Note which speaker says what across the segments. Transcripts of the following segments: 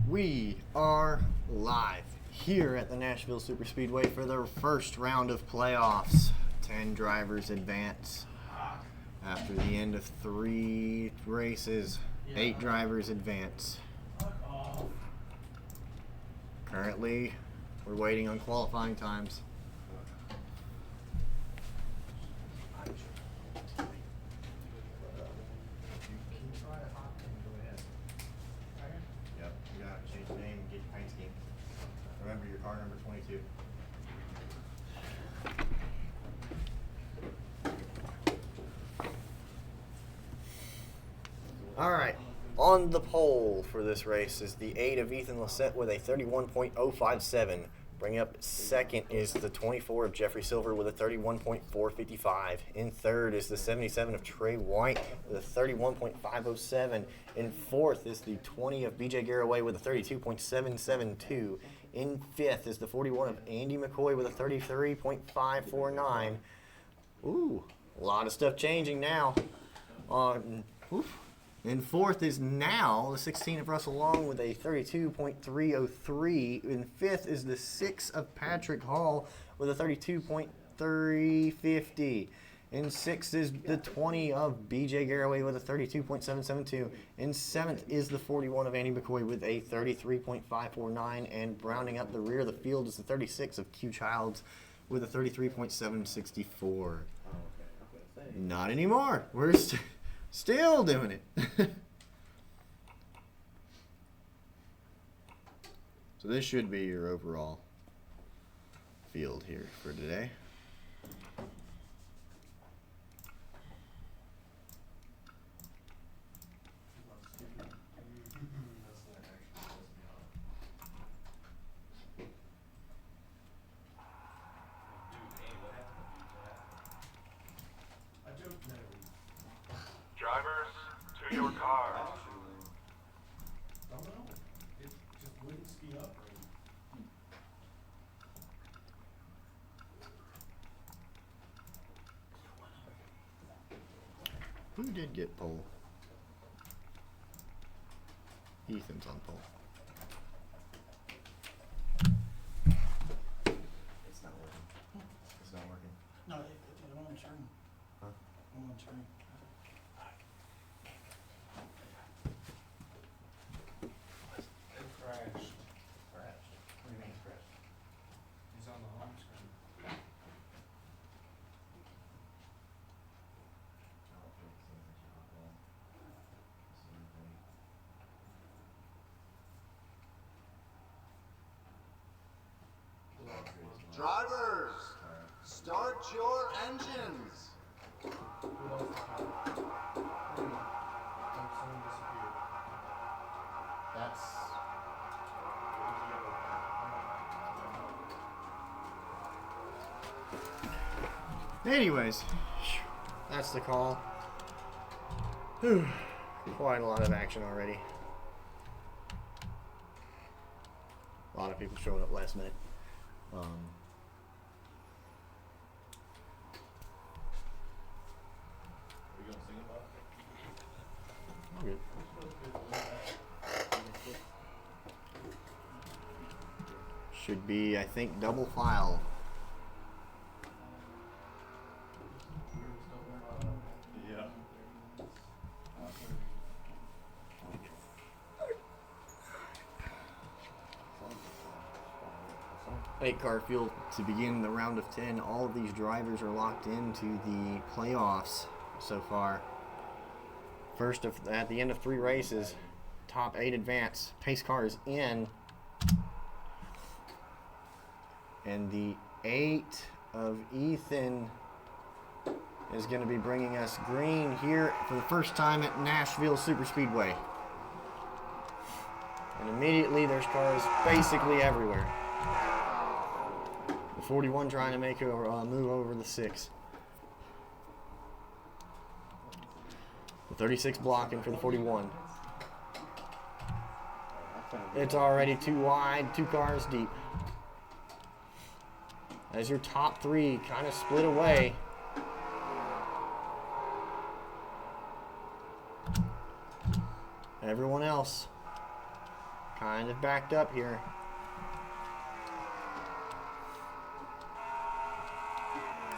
Speaker 1: We are live here at the Nashville Superspeedway for the first round of playoffs. 10 drivers advance. After the end of 3 races, 8 drivers advance. Currently, we're waiting on qualifying times. Yep, you gotta change your name and get your paint scheme. Remember your car number 22. Alright, on the pole for this race is the 8 of Ethan Lossett with a 31.057. Bringing up second is the 24 of Jeffrey Silver with a 31.455. In third is the 77 of Trey White with a 31.507. In fourth is the 20 of BJ Garraway with a 32.772. In fifth is the 41 of Andy McCoy with a 33.549. Ooh, a lot of stuff changing now. In fourth is now the 16 of Russell Long with a 32.303. In fifth is the 6 of Patrick Hall with a 32.350. In sixth is the 20 of BJ Garraway with a 32.772. In seventh is the 41 of Andy McCoy with a 33.549. And rounding up the rear of the field is the 36 of Q Childs with a 33.764. Not anymore. We're still doing it. So this should be your overall field here for today.
Speaker 2: Drivers, to your cars.
Speaker 3: I don't know. It just wouldn't speed up.
Speaker 1: Who did get pole? Ethan's on pole. It's not working. It's not working.
Speaker 3: No, it won't turn.
Speaker 1: Huh?
Speaker 3: It won't turn. It crashed.
Speaker 1: Crashed. What do you mean it's crashed?
Speaker 3: He's on the home screen.
Speaker 4: Drivers, start your engines.
Speaker 3: We lost the power. Someone disappeared.
Speaker 1: That's anyways, that's the call. Whew. Quite a lot of action already. A lot of people showing up last minute.
Speaker 5: We gonna sing about it?
Speaker 1: Good. Should be, I think, double file.
Speaker 5: Yeah.
Speaker 1: 8-car field to begin the round of 10. All of these drivers are locked into the playoffs so far. First, at the end of 3 races, top 8 advance. Pace car is in. And the 8 of Ethan is going to be bringing us green here for the first time at Nashville Superspeedway. And immediately there's cars basically everywhere. The 41 trying to make a move over the 6. The 36 blocking for the 41. It's already too wide, 2 cars deep. As your top 3 kind of split away. Everyone else kind of backed up here.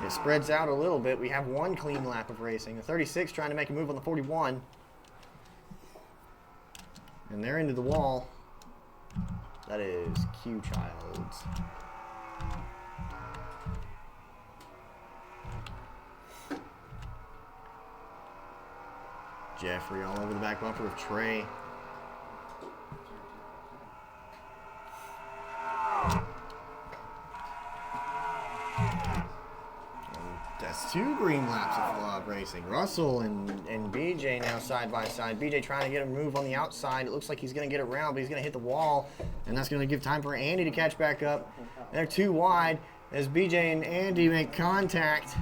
Speaker 1: It spreads out a little bit. We have one clean lap of racing. The 36 trying to make a move on the 41. And they're into the wall. That is Q Childs. Jeffrey all over the back bumper of Trey. That's 2 green laps of racing. Russell and BJ now side by side. BJ trying to get a move on the outside. It looks like he's going to get around, but he's going to hit the wall, and that's going to give time for Andy to catch back up. They're too wide as BJ and Andy make contact,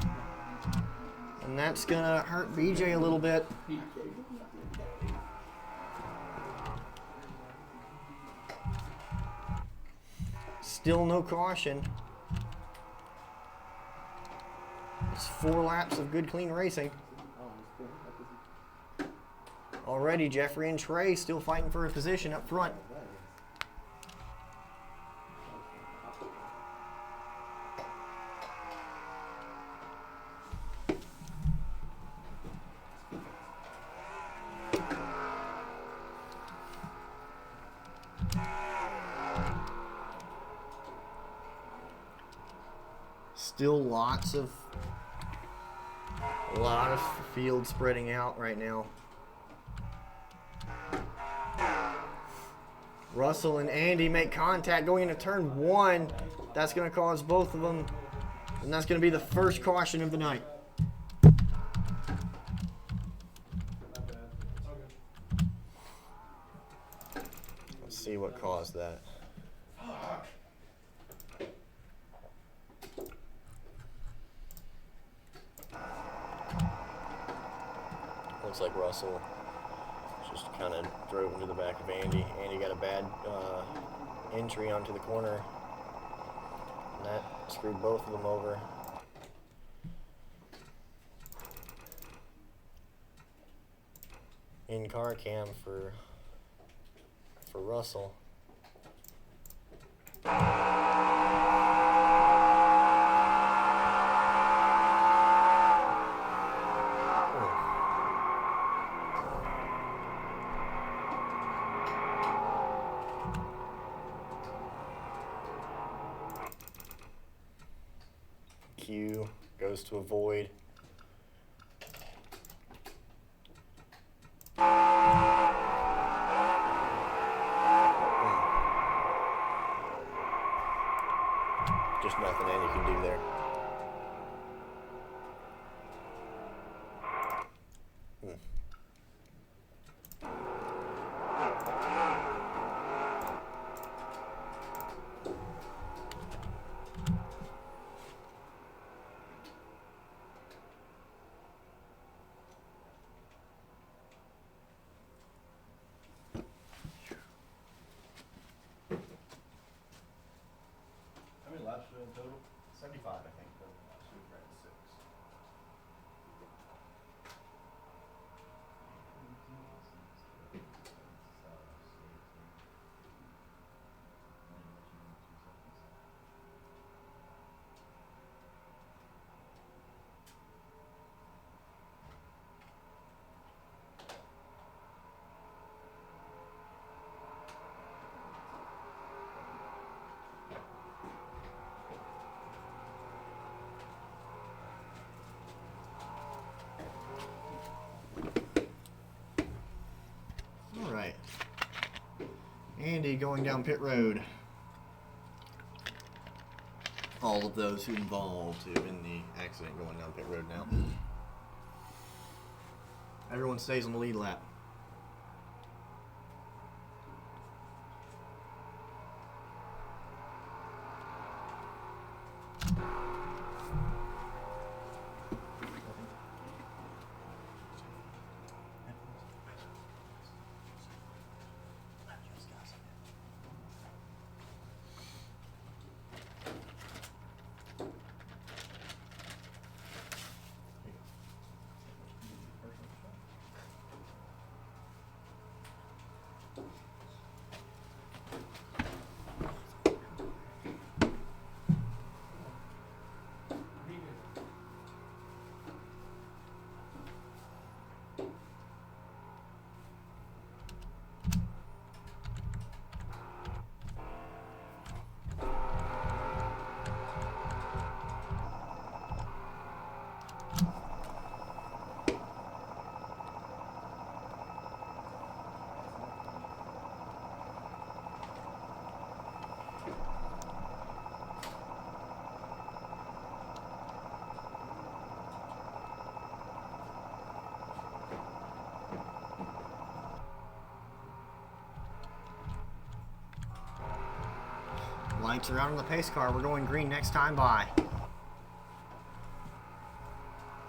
Speaker 1: and that's going to hurt BJ a little bit. Still no caution. It's 4 laps of good, clean racing. Already, Jeffrey and Trey still fighting for a position up front. Still a lot of field spreading out right now. Russell and Andy make contact going into turn 1. That's going to cause both of them, and that's going to be the first caution of the night. Let's see what caused that. Looks like Russell just kind of drove into the back of Andy. Andy got a bad entry onto the corner, and that screwed both of them over. In-car cam for Russell. Q goes to avoid. Just nothing Andy can do there.
Speaker 3: Laps in total?
Speaker 1: 75, I think.
Speaker 3: Super at 6.
Speaker 1: All right. Andy going down pit road. All of those who involved in the accident going down pit road now. Everyone stays on the lead lap. Lights are out on the pace car. We're going green next time by.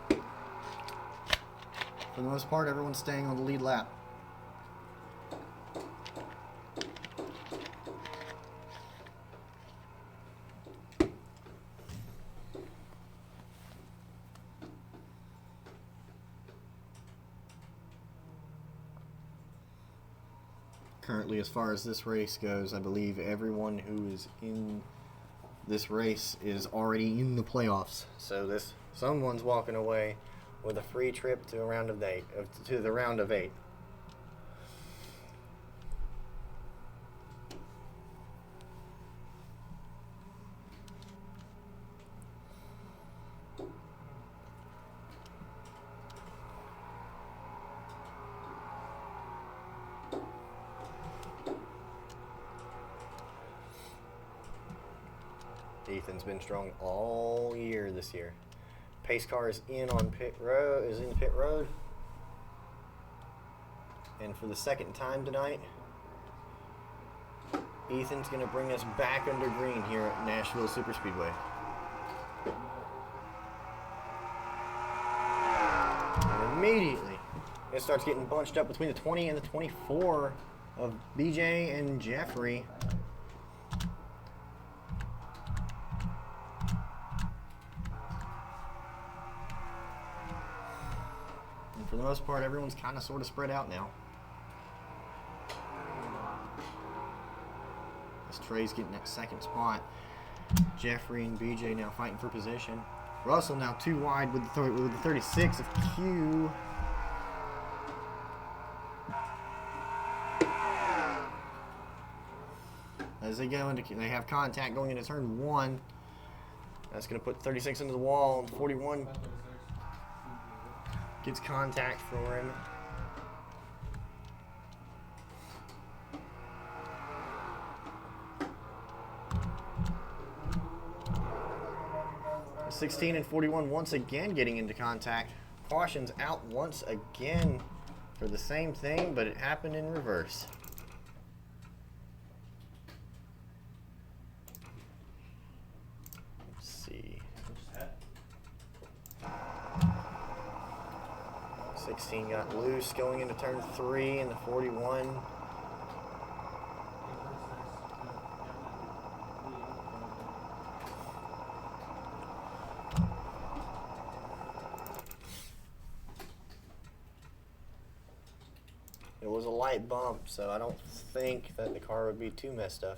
Speaker 1: For the most part, everyone's staying on the lead lap. Currently, as far as this race goes, I believe everyone who is in this race is already in the playoffs. So someone's walking away with a free trip to the round of 8. Ethan's been strong all year this year. Pace car is in the pit road. And for the second time tonight, Ethan's going to bring us back under green here at Nashville Superspeedway. And immediately, it starts getting bunched up between the 20 and the 24 of BJ and Jeffrey. For the most part, everyone's kind of sort of spread out now. As Trey's getting that second spot. Jeffrey and BJ now fighting for position. Russell now too wide with the 36 of Q. As they have contact going into turn 1. That's going to put 36 into the wall, and 41 gets contact for him. The 16 and 41 once again getting into contact. Caution's out once again for the same thing, but it happened in reverse. Let's see. 16 got loose going into turn 3 in the 41. It was a light bump, so I don't think that the car would be too messed up.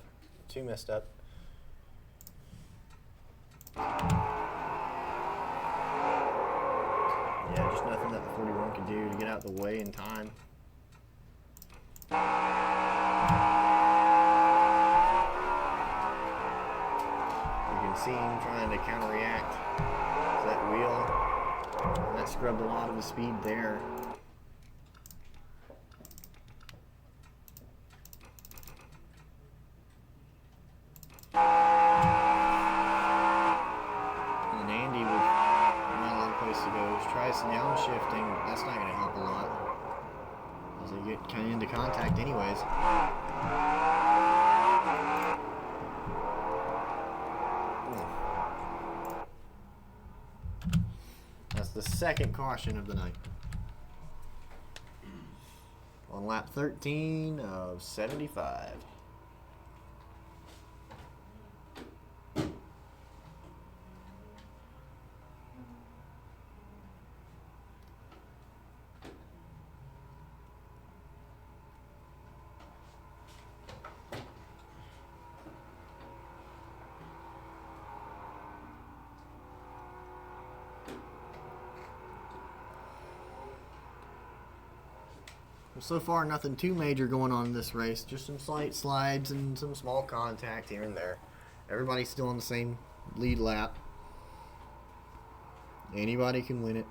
Speaker 1: Yeah, just nothing that the 41 could do to get out of the way in time. You can see him trying to counteract to that wheel. And that scrubbed a lot of his speed there. Shifting, that's not going to help a lot as they get kind of into contact anyways. That's the second caution of the night. On lap 13 of 75. Well, so far, nothing too major going on in this race. Just some slight slides and some small contact here and there. Everybody's still on the same lead lap. Anybody can win it.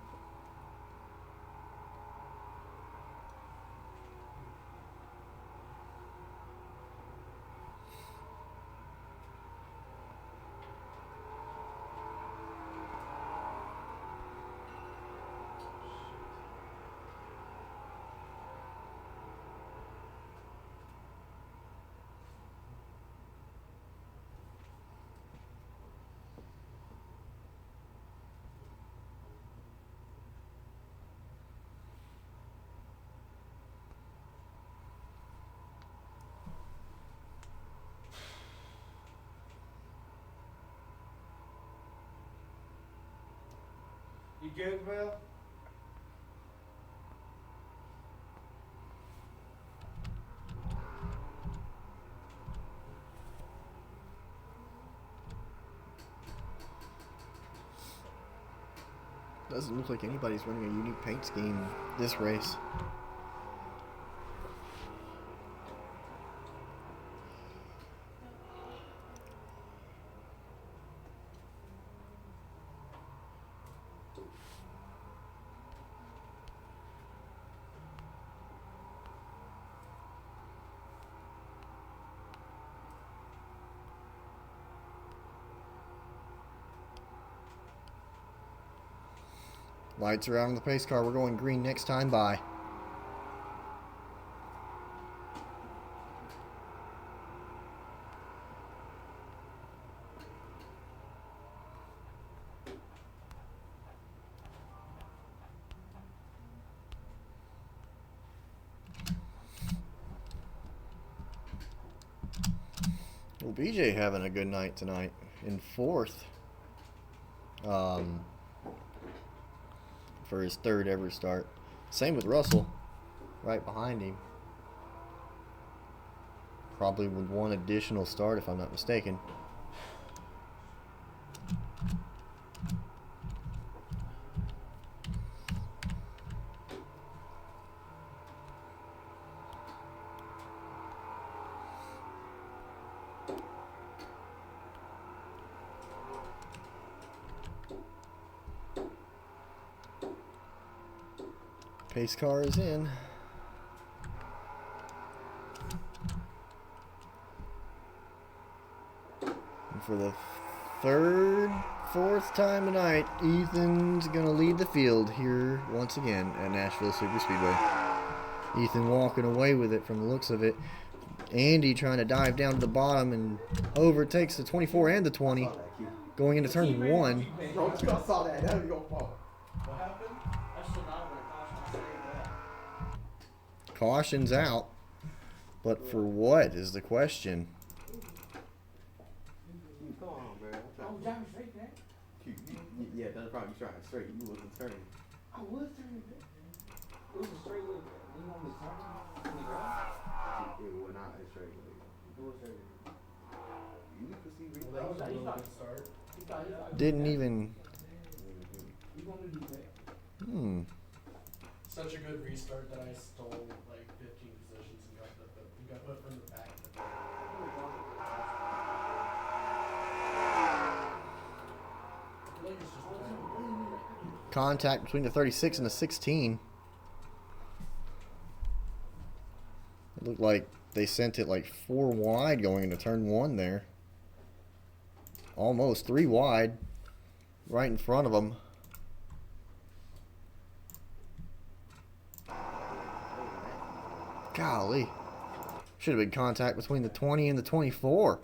Speaker 3: good, Will?
Speaker 1: Doesn't look like anybody's running a unique paint scheme this race. Lights are out on the pace car. We're going green next time by. Well, BJ having a good night tonight in fourth. For his third ever start. Same with Russell, right behind him. Probably with one additional start if I'm not mistaken. Pace car is in. And for the fourth time tonight, Ethan's going to lead the field here once again at Nashville Superspeedway. Ethan walking away with it from the looks of it. Andy trying to dive down to the bottom and overtakes the 24 and the 20 going into turn 1.
Speaker 5: What happened?
Speaker 1: Caution's out, but for what is the question?
Speaker 5: Come on, bro. Yeah, that's probably trying straight. You wasn't turning. I was turning. It was a straight leg. You want me to turn? It was not a straight leg. It was straight leg. You can see
Speaker 1: Didn't even.
Speaker 3: Such a good restart that I stole like 15 positions and got put from the back.
Speaker 1: Contact between the 36 and the 16. It looked like they sent it like 4 wide going into turn 1 there. Almost 3 wide. Right in front of them. Golly. Should have been contact between the 20 and the 24.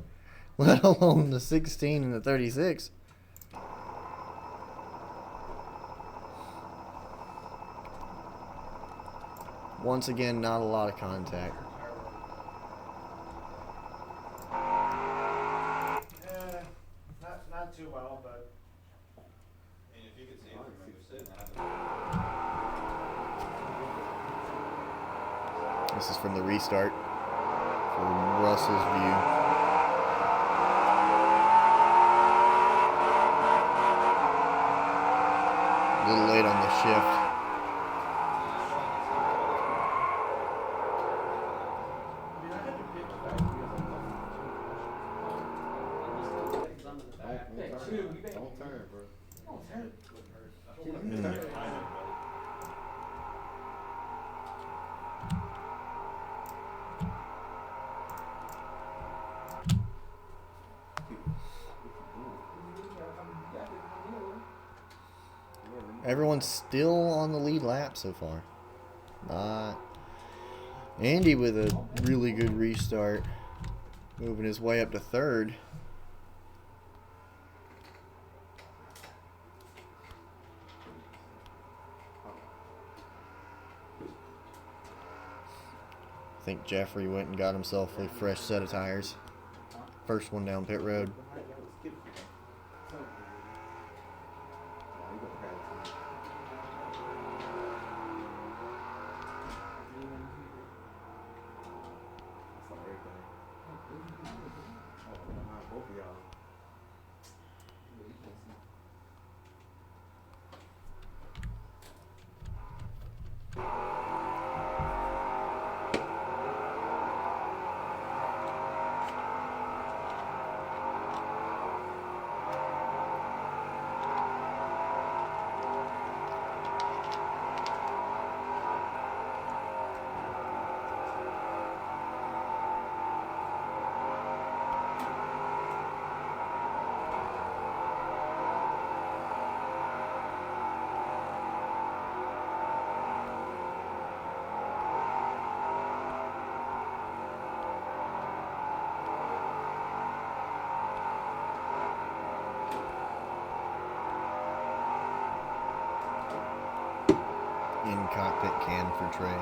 Speaker 1: Let alone the 16 and the 36. Once again, not a lot of contact.
Speaker 3: Not too well, but.
Speaker 2: And if you could see it from where you're sitting,
Speaker 1: This is from the restart. From Russell's view. A little late on the shift.
Speaker 5: Don't turn, bro. Don't turn.
Speaker 1: Everyone's still on the lead lap so far. Not. Andy with a really good restart. Moving his way up to third. I think Jeffrey went and got himself a fresh set of tires. First one down pit road. in cockpit cam for Trey.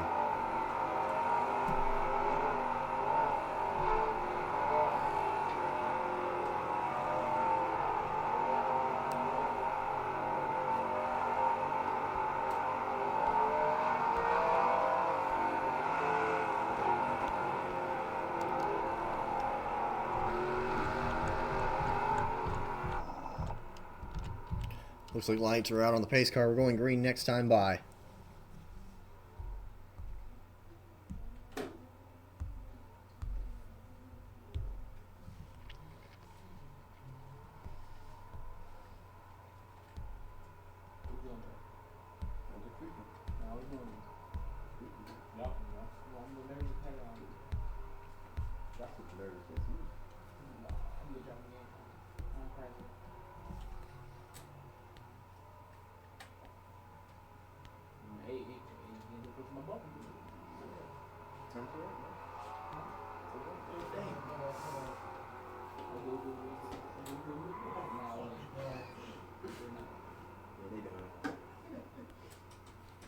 Speaker 1: Looks like lights are out on the pace car. We're going green next time by.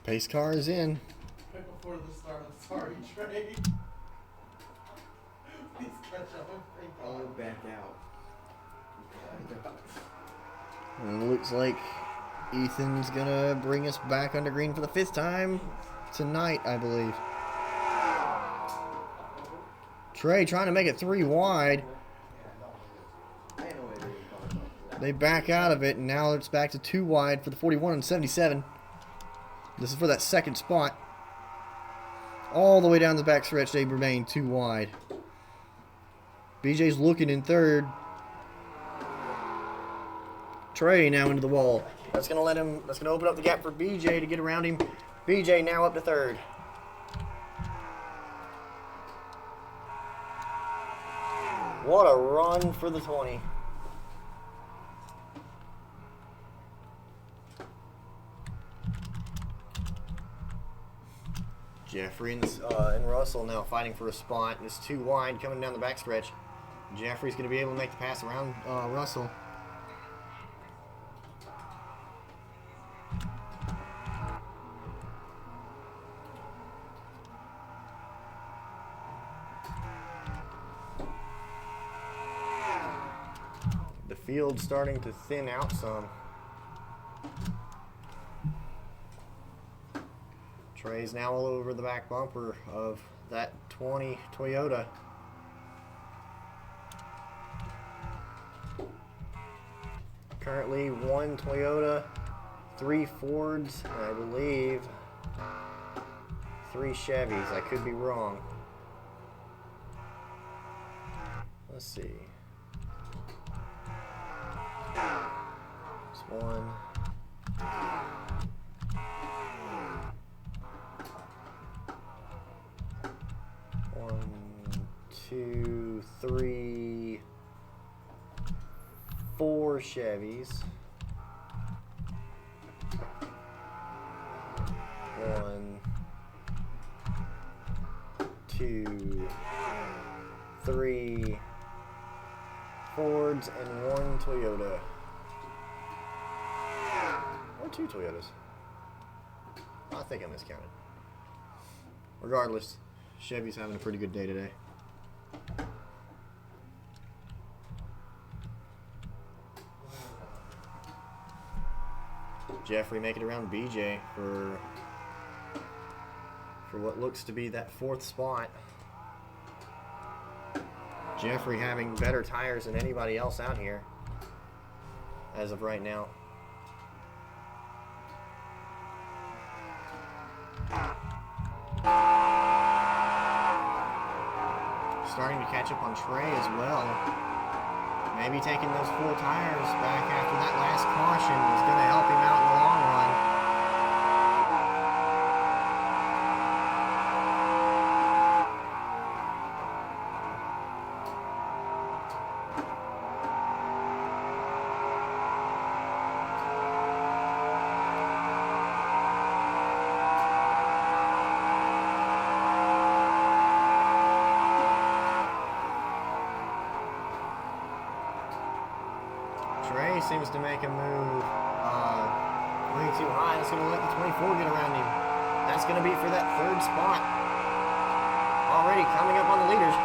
Speaker 1: Pace car is in.
Speaker 3: Right before the start of sorry Trey. Please catch up. Thank
Speaker 5: Oh,
Speaker 3: God.
Speaker 5: back out.
Speaker 1: And it looks like Ethan's gonna bring us back under green for the 5th time tonight, I believe. Trey trying to make it 3 wide.
Speaker 5: I ain't no way they were talking about that.
Speaker 1: They back out of it, and now it's back to 2 wide for the 41 and 77. This is for that 2nd spot. All the way down the back stretch, they remain 2 wide. BJ's looking in 3rd. Trey now into the wall. That's gonna open up the gap for BJ to get around him. BJ now up to 3rd. What a run for the 20. Jeffrey and Russell now fighting for a spot. It's 2 wide coming down the backstretch. Jeffrey's going to be able to make the pass around Russell. The field's starting to thin out some. Trey's now all over the back bumper of that 20 Toyota. Currently 1 Toyota, 3 Fords, and I believe 3 Chevys. I could be wrong. Let's see. It's 1. 2, 3, 4 Chevys. 1, 2, 3 Fords and 1 Toyota. Or 2 Toyotas. I think I miscounted. Regardless, Chevy's having a pretty good day today. Jeffrey making it around BJ for what looks to be that 4th spot. Jeffrey having better tires than anybody else out here as of right now. Starting to catch up on Trey as well. Maybe taking those full tires back after that last caution is going to help him out in the long run. Trey seems to make a move way too high. That's going to let the 24 get around him. That's going to be for that third spot. Already coming up on the leaders.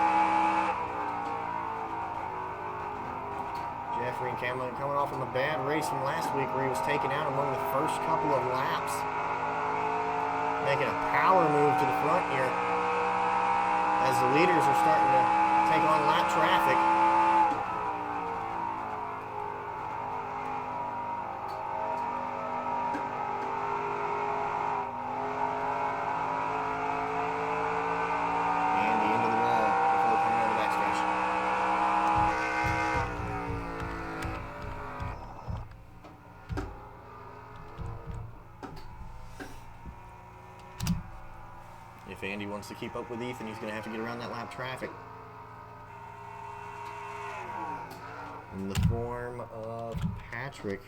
Speaker 1: Jeffrey and Cam coming off from a bad race from last week where he was taken out among the first couple of laps. Making a power move to the front here as the leaders are starting to take on lap traffic. Andy into the wall before coming out of the backstretch. If Andy wants to keep up with Ethan, he's going to have to get around that lap traffic. In the form of Patrick.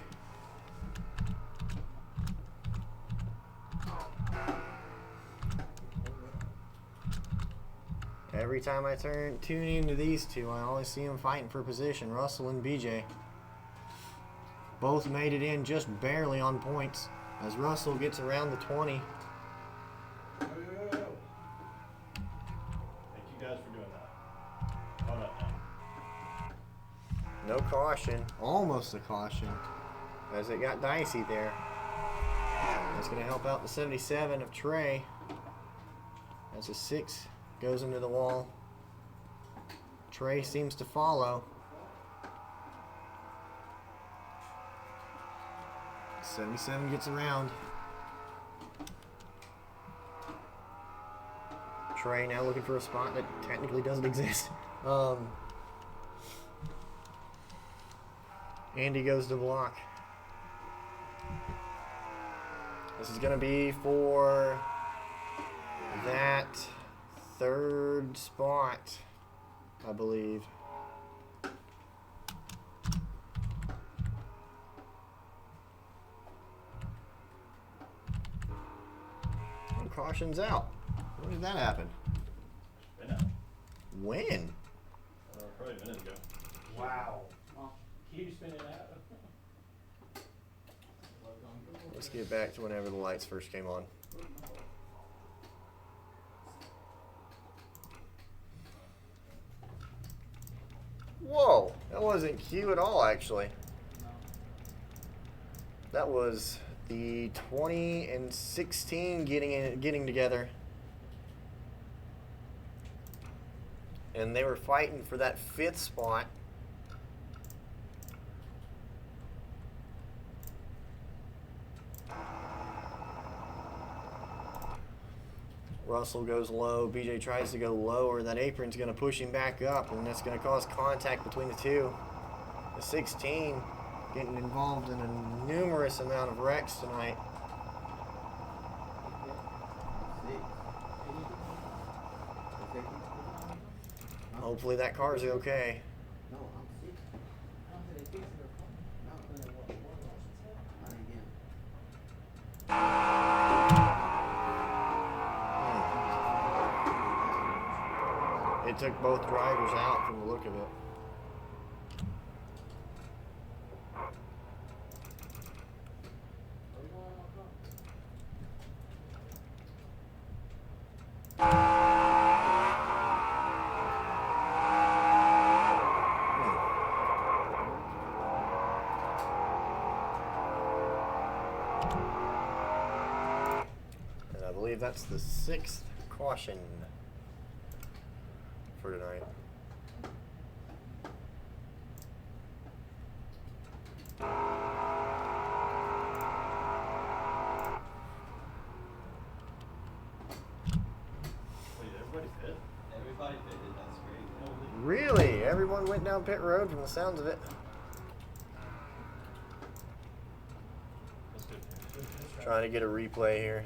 Speaker 1: Every time I tune into these two, I always see them fighting for position. Russell and BJ both made it in just barely on points as Russell gets around the 20.
Speaker 3: Thank you guys for doing that. Hold up now.
Speaker 1: No caution, almost a caution, as it got dicey there. That's going to help out the 77 of Trey. That's a 6, goes into the wall. Trey seems to follow. 77 gets around. Trey now looking for a spot that technically doesn't exist. Andy goes to block. This is going to be for that third spot, I believe. And caution's out. When did that happen?
Speaker 3: Been out.
Speaker 1: When?
Speaker 3: Probably a minute ago.
Speaker 5: Wow.
Speaker 3: Keep spinning out.
Speaker 1: Let's get back to whenever the lights first came on. Whoa, that wasn't Q at all, actually. That was the 20 and 16 getting together. And they were fighting for that 5th spot. Russell goes low. BJ tries to go lower. That apron's going to push him back up, and that's going to cause contact between the two. The 16 getting involved in a numerous amount of wrecks tonight. Hopefully that car's okay.
Speaker 5: No, I'm sick. Not again.
Speaker 1: It took both drivers out from the look of it. And I believe that's the 6th caution for tonight.
Speaker 3: Wait, everybody fit?
Speaker 2: Everybody fitted, that's great.
Speaker 1: Really? Everyone went down pit road from the sounds of it.
Speaker 3: That's good.
Speaker 1: Trying to get a replay here.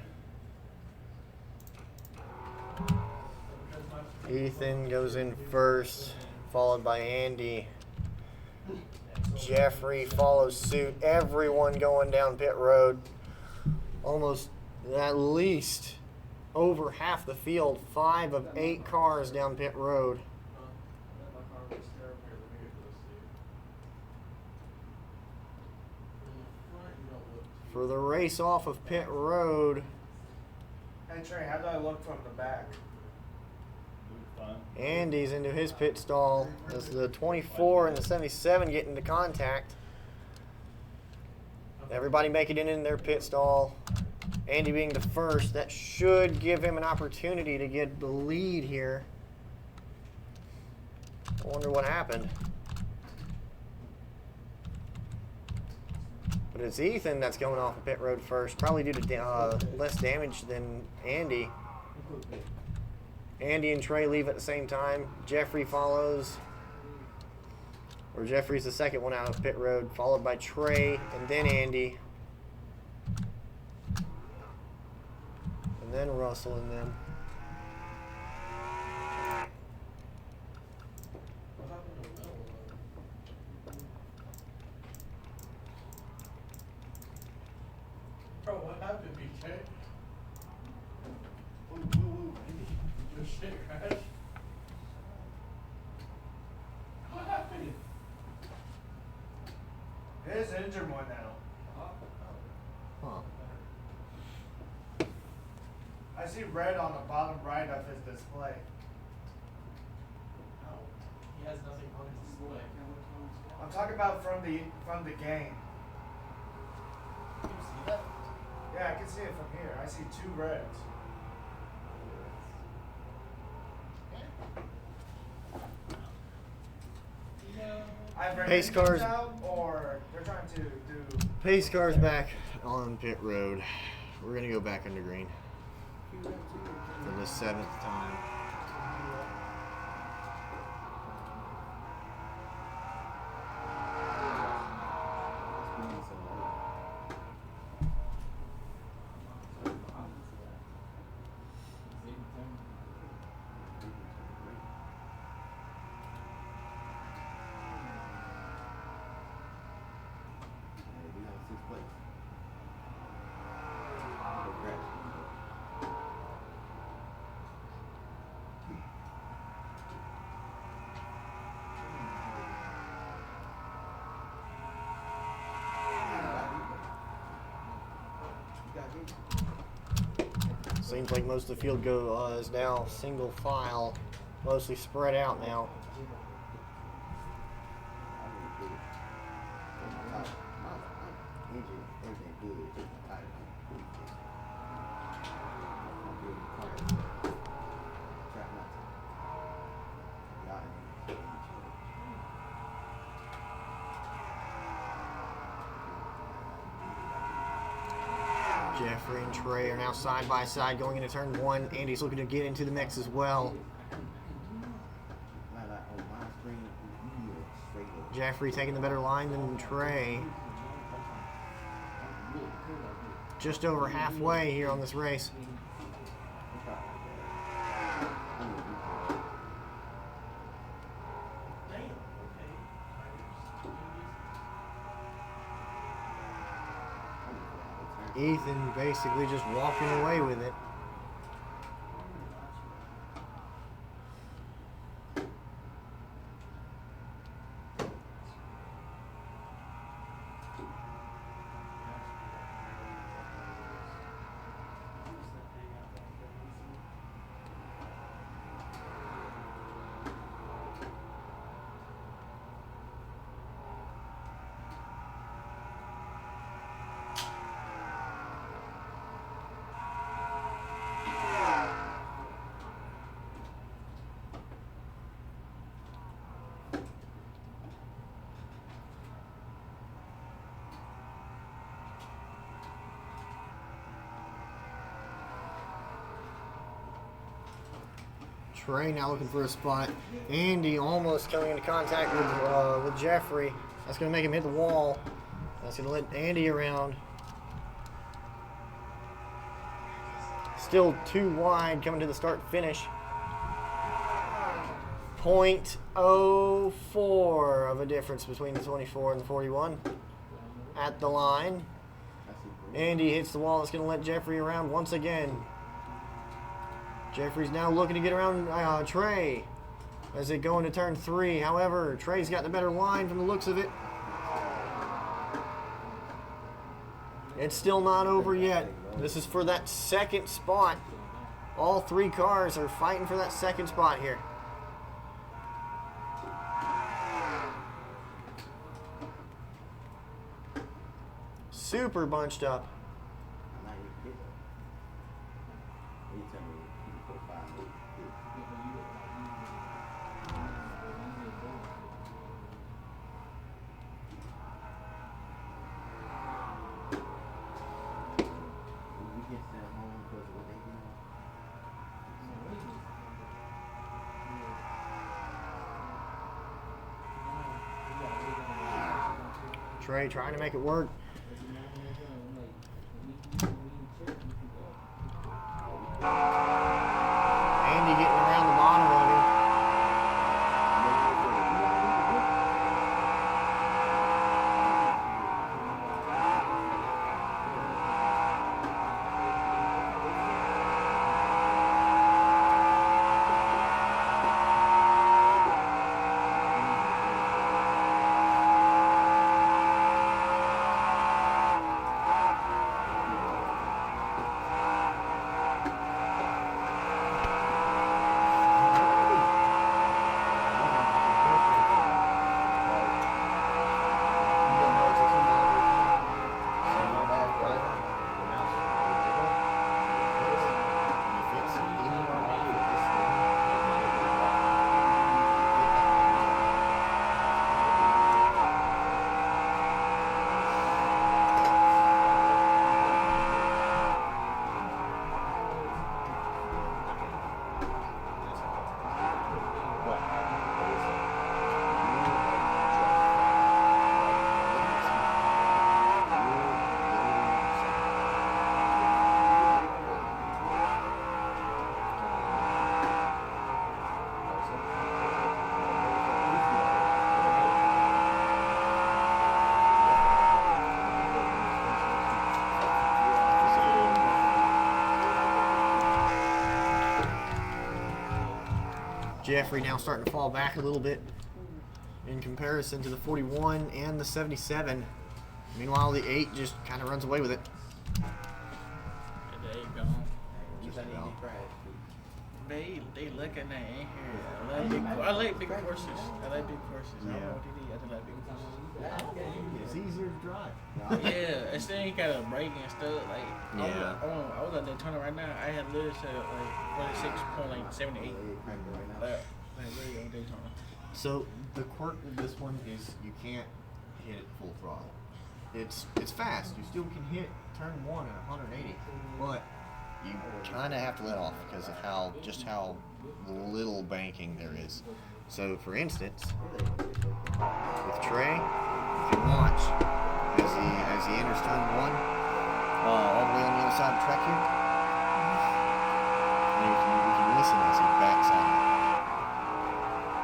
Speaker 1: Ethan goes in first, followed by Andy. Jeffrey follows suit. Everyone going down pit road. Almost at least over half the field. 5 of 8 cars down pit road. For the race off of pit road,
Speaker 3: Hey Trey, how do I look from the back?
Speaker 1: Andy's into his pit stall as the 24 and the 77 get into contact. Everybody making it in their pit stall. Andy being the first, that should give him an opportunity to get the lead here. I wonder what happened. But it's Ethan that's going off the pit road first, probably due to less damage than Andy. Andy and Trey leave at the same time. Jeffrey follows. Or Jeffrey's the second one out of pit road, followed by Trey and then Andy. And then Russell and them.
Speaker 3: What happened to Mel? Bro, what happened, BK? Your shit crashed? What happened? His injured one now.
Speaker 1: Huh.
Speaker 3: I see red on the bottom right of his display.
Speaker 2: No, he has nothing on his display.
Speaker 3: I'm talking about from the game.
Speaker 2: Can you see that?
Speaker 3: Yeah, I can see it from here. I see 2 reds. Either
Speaker 1: Pace
Speaker 3: engines
Speaker 1: cars.
Speaker 3: out or they're trying to do.
Speaker 1: Pace car's back on pit road. We're going to go back under green for the 7th time. Seems like most of the field is now single file, mostly spread out now. Jeffrey and Trey are now side by side going into turn 1. Andy's looking to get into the mix as well. Jeffrey taking the better line than Trey. Just over halfway here on this race. Ethan basically just walking away with it. Trey now looking for a spot. Andy almost coming into contact with Jeffrey. That's going to make him hit the wall. That's going to let Andy around. Still too wide coming to the start finish. 0.04 of a difference between the 24 and the 41 at the line. Andy hits the wall. That's going to let Jeffrey around once again. Jeffrey's now looking to get around Trey as they go into turn 3. However, Trey's got the better line from the looks of it. It's still not over yet. This is for that second spot All three cars are fighting for that second spot here. Super bunched up. Trey trying to make it work. Andy getting around the bottom of him. Jeffrey now starting to fall back a little bit in comparison to the 41 and the 77. Meanwhile, the 8 just kind of runs away with it.
Speaker 6: The 8 gone. They looking at in here. I like big horses. I like big horses. I don't know what they need. I just like big horses.
Speaker 1: It's easier to drive.
Speaker 6: Yeah, and still ain't got a brake and stuff. Like,
Speaker 1: Yeah.
Speaker 6: I was at Daytona right now. I had literally said like 46.78. Like really on Daytona.
Speaker 1: So the quirk of this one is you can't hit it full throttle. It's fast. You still can hit turn 1 at 180, but you kind of have to let off because of how little banking there is. So for instance, with Trey, you can watch as he enters turn 1, all the way on the other side of the track here. And you can listen as he backs out of it.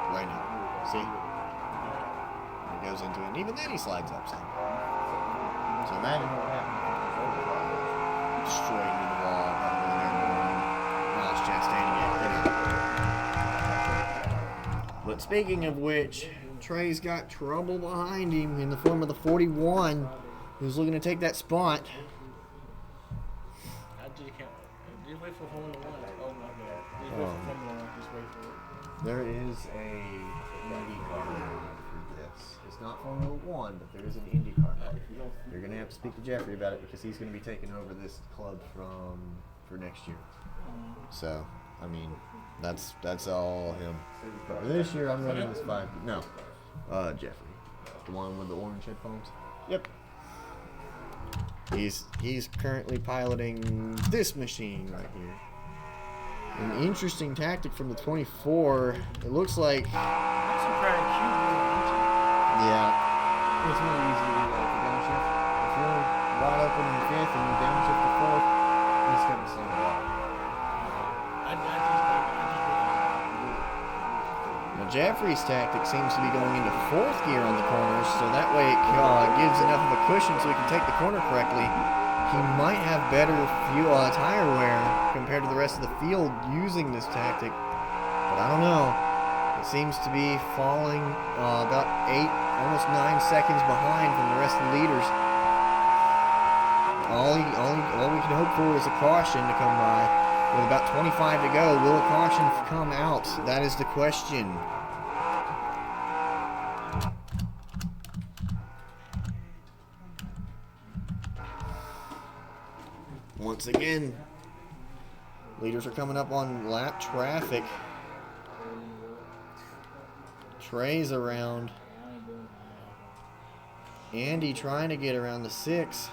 Speaker 1: Right now. See? And he goes into it, and even then he slides up some. So imagine what happened if it was overthrottled. Straight into the wall, probably there in Miles Chastain again. But speaking of which, Trey's got trouble behind him in the form of the 41, who's looking to take that spot.
Speaker 6: I just can't. Just wait for Formula 1. Oh my God. Just wait for Formula 1. Just wait for it.
Speaker 1: There is a IndyCar for this. It's not Formula 1, but there is an IndyCar. You're going to have to speak to Jeffrey about it because he's going to be taking over this club for next year. So, I mean, that's all him. But for this year, I'm running this 5. No, Jeffrey, the one with the orange headphones. Yep. He's currently piloting this machine right here. An interesting tactic from the 24. It looks like.
Speaker 6: That's a pretty cute little
Speaker 1: Yeah. It's really easy to do that if you downshift. If you're wide open in 5th and you downshift to 4th, it's going to slow a lot. Now Jeffrey's tactic seems to be going into 4th gear on the corners, so that way it gives enough of a cushion so he can take the corner correctly. He might have better fuel tire wear compared to the rest of the field using this tactic, but I don't know. It seems to be falling about 8, almost 9 seconds behind from the rest of the leaders. All we can hope for is a caution to come by. With about 25 to go, will a caution come out? That is the question. Once again, leaders are coming up on lap traffic. Trey's around. Andy trying to get around the 6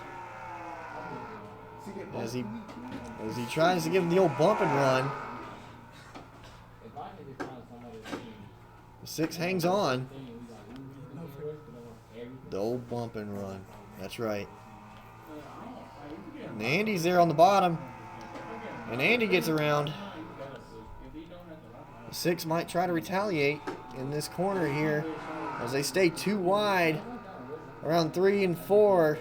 Speaker 1: as he tries to give him the old bump and run. The 6 hangs on. The old bump and run. That's right. And Andy's there on the bottom. And Andy gets around. The 6 might try to retaliate in this corner here as they stay too wide around 3 and 4.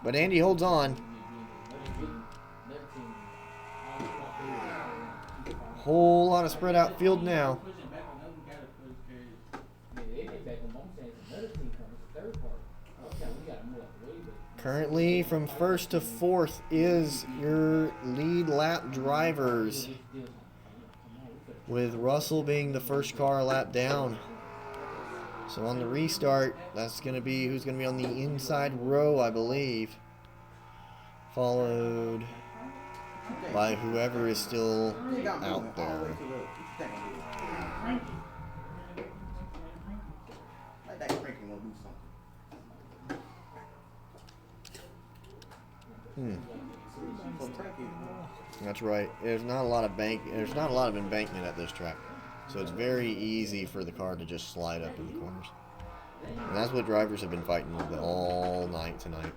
Speaker 1: But Andy holds on. Whole lot of spread out field now. Currently, from 1st to 4th is your lead lap drivers, with Russell being the first car a lap down. So on the restart, that's going to be who's going to be on the inside row, I believe, followed by whoever is still out there. That's right. There's not a lot of embankment at this track, so it's very easy for the car to just slide up in the corners. And that's what drivers have been fighting with all night tonight.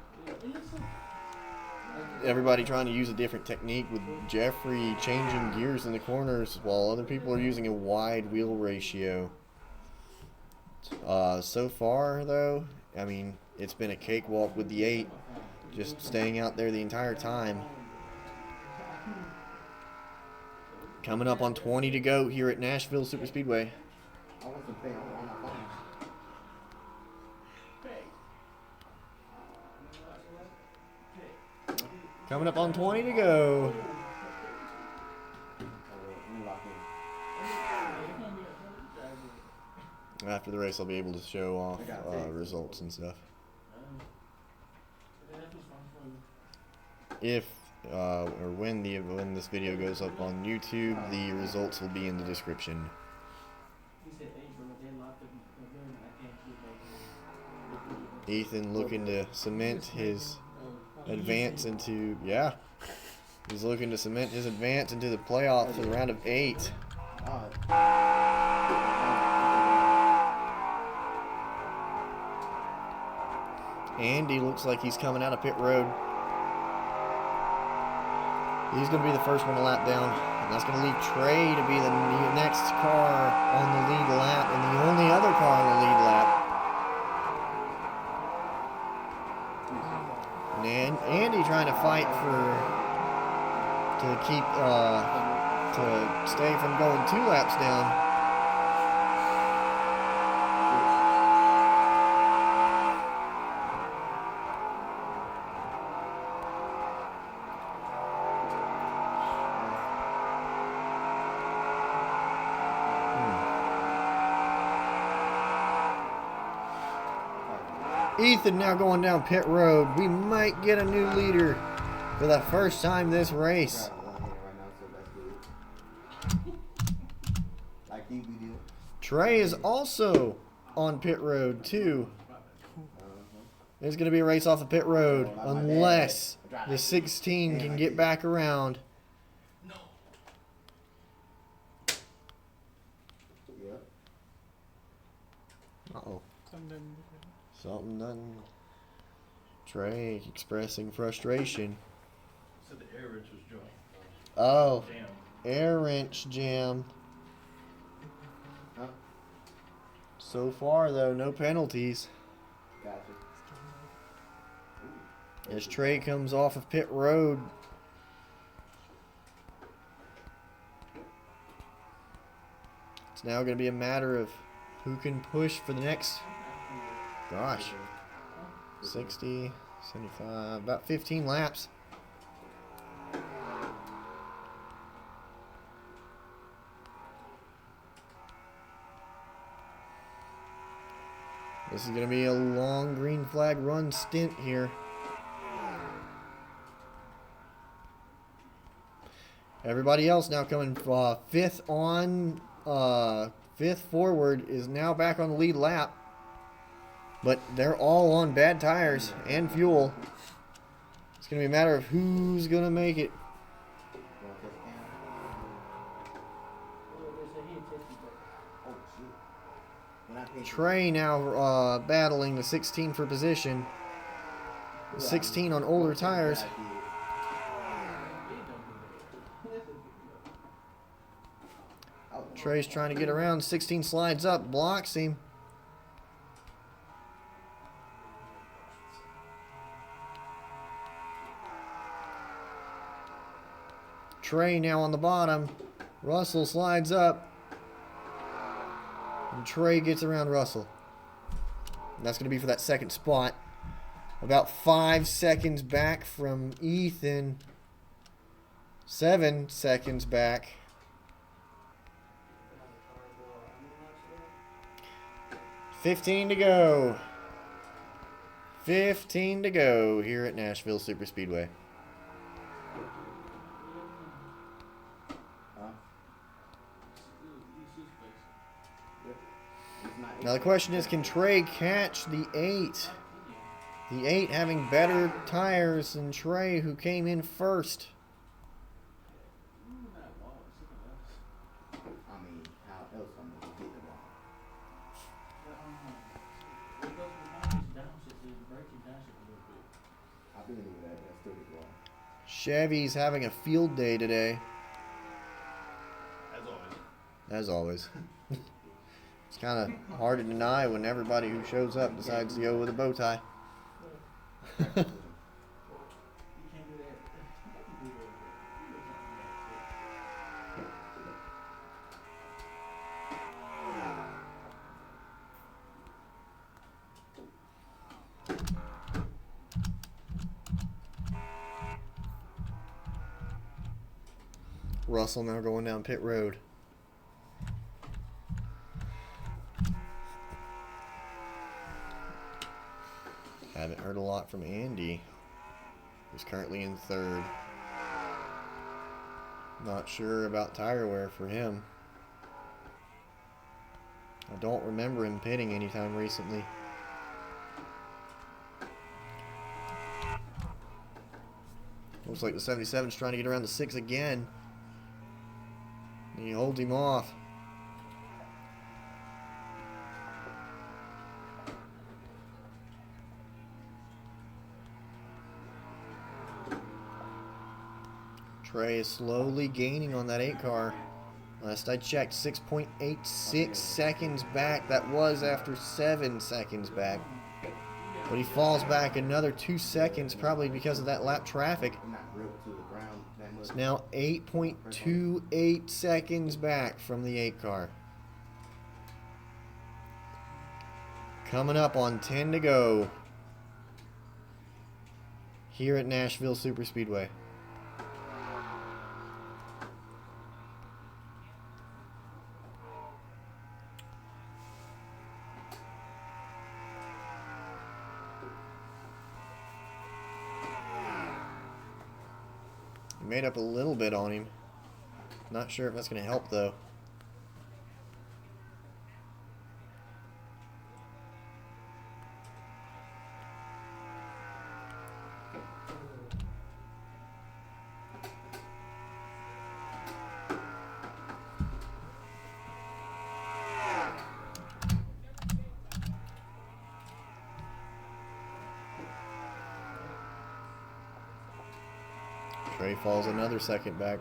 Speaker 1: Everybody trying to use a different technique, with Jeffrey changing gears in the corners while other people are using a wide wheel ratio. So far, though, I mean, it's been a cakewalk with the 8, just staying out there the entire time. Coming up on 20 to go here at Nashville Superspeedway. Coming up on 20 to go. After the race, I'll be able to show off results and stuff. If or when this video goes up on YouTube, the results will be in the description. Ethan looking to cement his advance into, he's looking to cement his advance into the playoff for the round of 8. Andy looks like he's coming out of pit road. He's going to be the first one to lap down, and that's going to leave Trey to be the next car on the lead lap, and the only other car on the lead lap. And Andy trying to fight to stay from going 2 laps down. Ethan now going down pit road. We might get a new leader for the first time this race. Trey is also on pit road too. There's going to be a race off of pit road unless the 16 can get back around. Uh-oh. Something done. Trey expressing frustration.
Speaker 6: So the air wrench was joined.
Speaker 1: Oh, air wrench jam. So far, though, no penalties.
Speaker 5: Gotcha.
Speaker 1: As Trey comes off of pit road. It's now going to be a matter of who can push for the next, 60, 75, about 15 laps. This is going to be a long green flag run stint here. Everybody else now coming fifth forward is now back on the lead lap. But they're all on bad tires and fuel. It's going to be a matter of who's going to make it. Trey now battling the 16 for position. The 16 on older tires. Trey's trying to get around. 16 slides up, blocks him. Trey now on the bottom. Russell slides up. And Trey gets around Russell. And that's going to be for that second spot. About 5 seconds back from Ethan. 7 seconds back. 15 to go. 15 to go here at Nashville Superspeedway. Now the question is, can Trey catch the 8? The 8 having better tires than Trey, who came in first.
Speaker 5: I mean, how else am I going to get the ball? I've been doing that, but I still get the ball.
Speaker 1: Chevy's having a field day today. As always. It's kind of hard to deny when everybody who shows up decides to go with a bow tie. Russell now going down pit road. Haven't heard a lot from Andy, who's currently in third. Not sure about tire wear for him. I don't remember him pitting anytime recently. Looks like the 77's trying to get around the 6 again. And he holds him off. Trey is slowly gaining on that 8 car. Last I checked, 6.86 seconds back. That was after 7 seconds back. But he falls back another 2 seconds, probably because of that lap traffic. It's now 8.28 seconds back from the 8 car. Coming up on 10 to go here at Nashville Superspeedway. Made up a little bit on him. Not sure if that's going to help though. Trey falls another second back.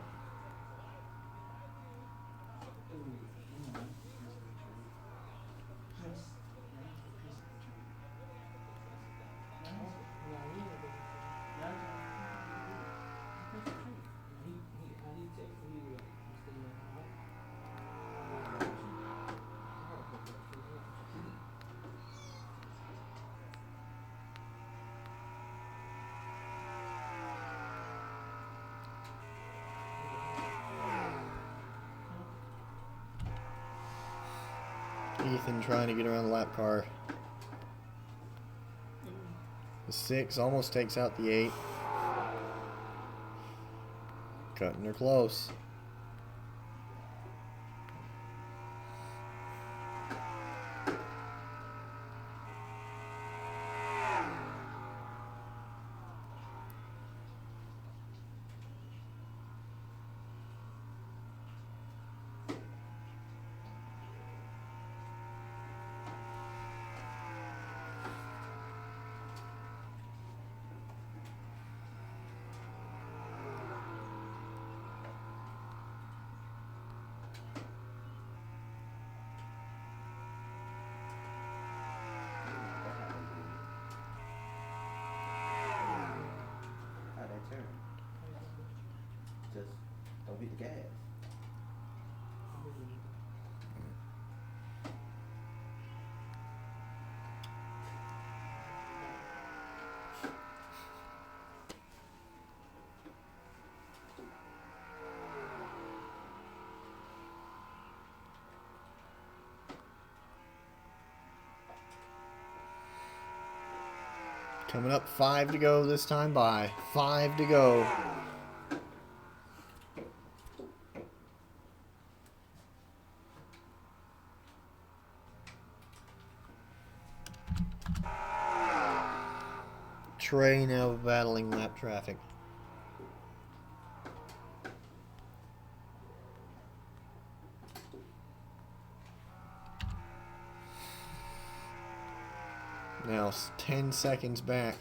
Speaker 1: Ethan trying to get around the lap car. The 6 almost takes out the 8. Cutting her close.
Speaker 5: How that turn? Just don't beat the gas.
Speaker 1: Coming up, 5 to go this time by. 5 to go. Trey now battling lap traffic. Now 10 seconds back.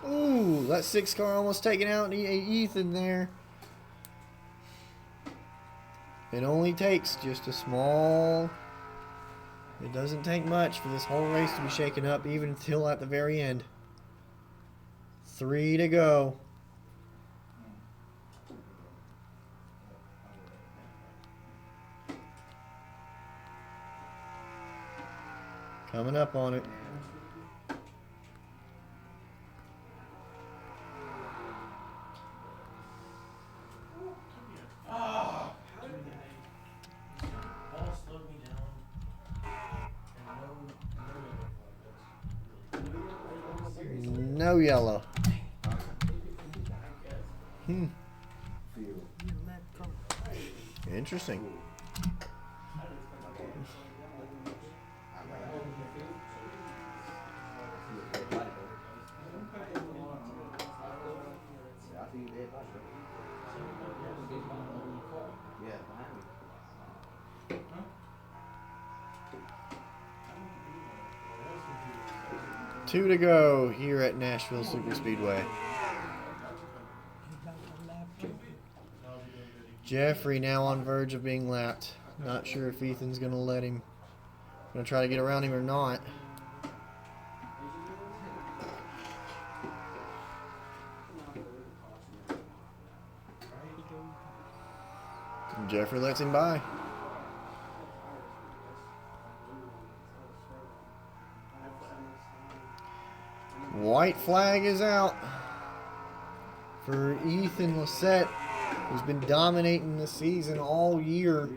Speaker 1: Ooh, that 6 car almost taking out Ethan there. It only takes just a small... It doesn't take much for this whole race to be shaken up, even until at the very end. 3 to go. Coming up on it.
Speaker 2: Ball slowed me down. And
Speaker 1: No yellow. Interesting.
Speaker 5: Yeah, behind me.
Speaker 1: 2 to go here at Nashville Superspeedway. Jeffrey now on verge of being lapped. Not sure if Ethan's going to let him. Going to try to get around him or not. Jeffrey lets him by. White flag is out for Ethan Lossett, who's been dominating the season all year.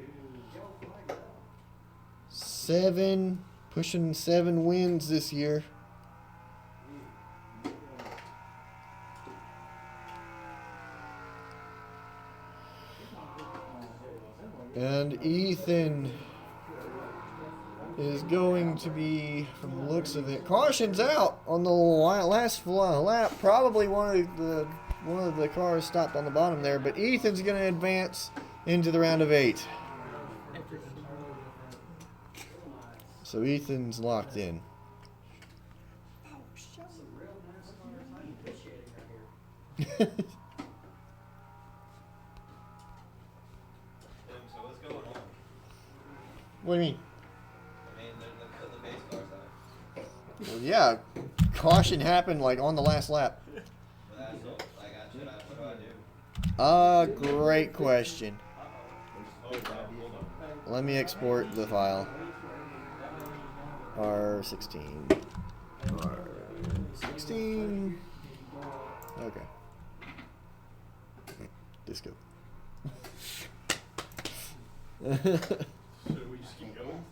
Speaker 1: pushing 7 wins this year. And Ethan is going to be, from the looks of it, caution's out on the last lap. Probably one of the cars stopped on the bottom there, but Ethan's going to advance into the round of 8. So Ethan's locked in.
Speaker 7: So what's going on?
Speaker 1: What do you mean?
Speaker 7: I mean, they're putting the base cars out.
Speaker 1: Well, yeah, caution happened like on the last lap.
Speaker 7: But that's all. Like, what do I do?
Speaker 1: Great question. Let me export the file. R16. R16. Okay. Disco.
Speaker 8: Should we just keep going?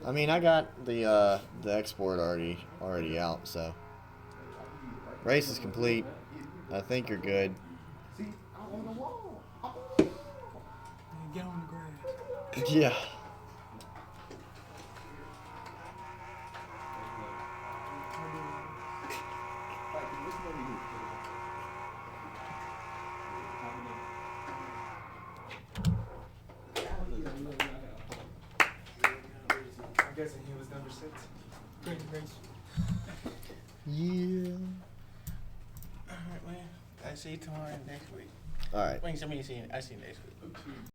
Speaker 1: I mean, I got the export already out, so race is complete. I think you're good.
Speaker 5: See, I'm on the wall.
Speaker 6: Get on the grass.
Speaker 1: Yeah.
Speaker 3: I'm guessing he was number 6.
Speaker 1: Yeah.
Speaker 6: Alright, man. I see you tomorrow and next week.
Speaker 1: All right.
Speaker 6: Wait, I see you next week.